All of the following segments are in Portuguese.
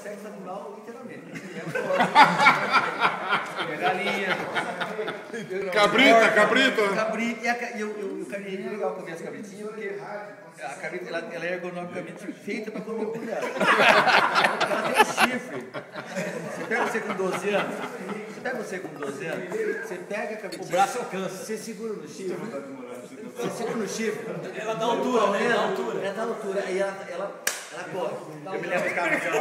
sexo animal, literalmente. Galinha. Cabrita. Cabrita. E o carneirinho é legal comer as cabritinhas, porque a cabrita ela é ergonomicamente feita para comer por ela. Ela tem um chifre. Você pega você com 12 anos, você pega a cabritinha. O braço alcança. Você segura no chifre. Você segura no chifre. Ela dá altura, né? Ela dá altura. Aí ela corre. Eu me lembro os caras assim, ó.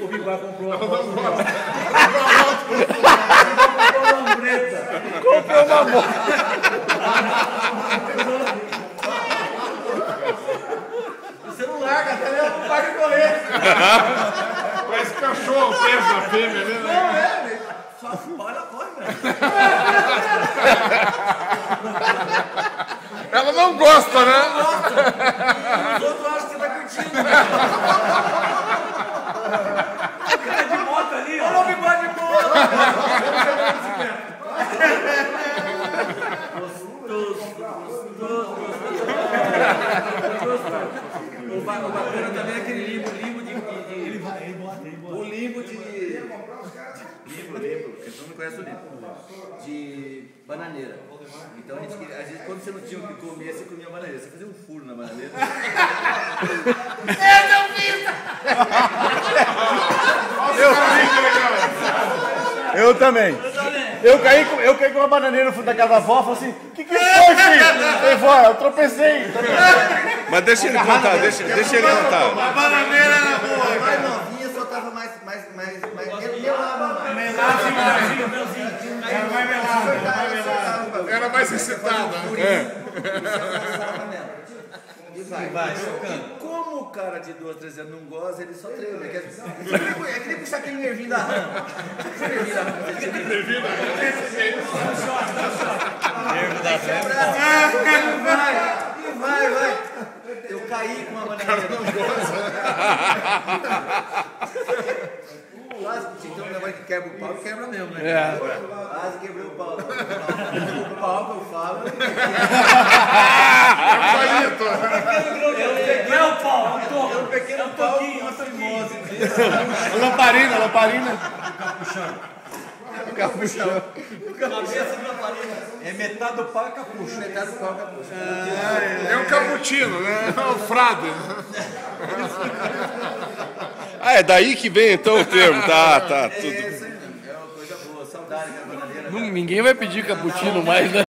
O Biguá comprou uma moto. Comprou uma moto. Você não larga, até não vai correr. Parece cachorro, perto da fêmea, né? Não, só ela corre, velho. Ela não gosta, né? Os outros acham que você tá curtindo. O cara de moto ali, ó. Olha o bigode de moto. O bacana também é aquele limbo de... Ele bota. O limbo de... Limbo, porque todo mundo conhece o limbo. De bananeira. Então, às vezes, quando você não tinha o que comer, você comia bananeira. Você fazia um furo na bananeira. Eu também. Eu caí com uma bananeira no fundo da casa da avó, falei assim, o que foi, filho? Falei, vó, eu tropecei. Mas deixa ele contar, deixa ele contar. A bananeira era boa. A mais novinha soltava mais melava mais. Era mais melada. Era mais excitada. E vai. E como o cara de 2, 3 anos não goza, ele só treina. É que nem puxar aquele nervinho da rã. E vai. Eu caí com uma bananeira. O Lázaro, então, o negócio que quebra o pau, quebra mesmo, né? Lázaro quebrou o pau. O pau que eu falo. Não é o pau, é Um pequeno pau com uma fimose. Lamparina. capuchão. Cabeça de lamparina. É metade do pau e capucho. Metade do pau e capucho. É um cappuccino, né? É um frade. Ah, é daí que vem então o termo. Tá, tudo. É isso aí mesmo. É uma coisa boa. Saudade da bananeira. Ninguém vai pedir cappuccino mais, né?